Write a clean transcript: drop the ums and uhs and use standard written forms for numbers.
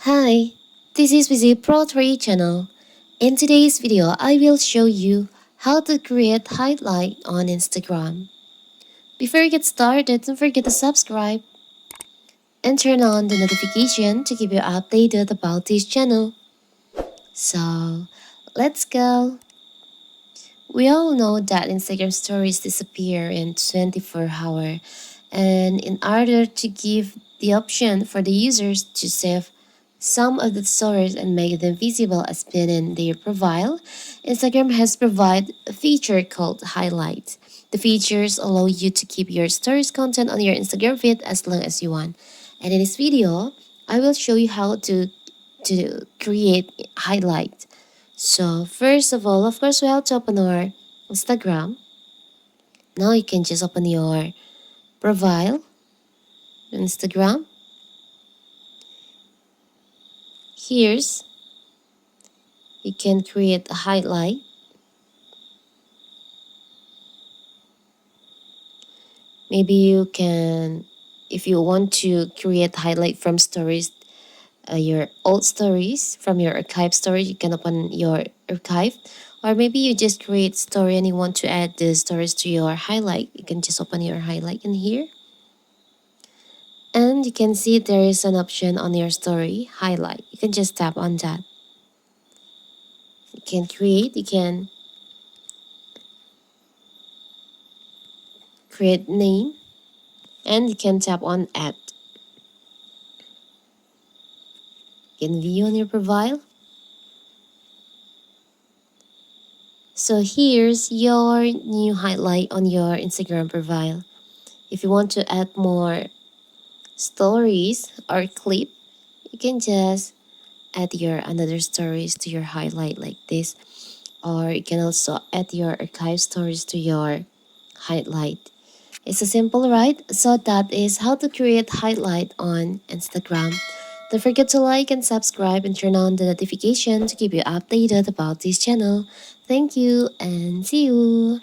Hi, this is Visit Pro 3 channel. In today's video, I will show you how to create highlight on Instagram. Before you get started, don't forget to subscribe and turn on the notification to keep you updated about this channel. So, let's go. We all know that Instagram stories disappear in 24 hours, and in order to give the option for the users to save some of the stories and make them visible as pinned in their profile, Instagram has provided a feature called Highlights. The features allow you to keep your stories content on your Instagram feed as long as you want. And in this video, I will show you how to create highlights. So first of all, of course, we have to open our Instagram. Now you can just open your profile, Instagram. Here's, you can create a highlight. Maybe you can, if you want to create highlight from stories, your old stories from your archive story, you can open your archive. Or maybe you just create story and you want to add the stories to your highlight. You can just open your highlight in here. And you can see there is an option on your story, highlight. You can just tap on that. You can create name, and you can tap on add. You can view on your profile. So here's your new highlight on your Instagram profile. If you want to add more stories or clip, you can just add your another stories to your highlight like this, or you can also add your archive stories to your highlight. It's a simple, right? So that is how to create highlight on Instagram. Don't forget to like and subscribe and turn on the notification to keep you updated about this channel. Thank you and see you.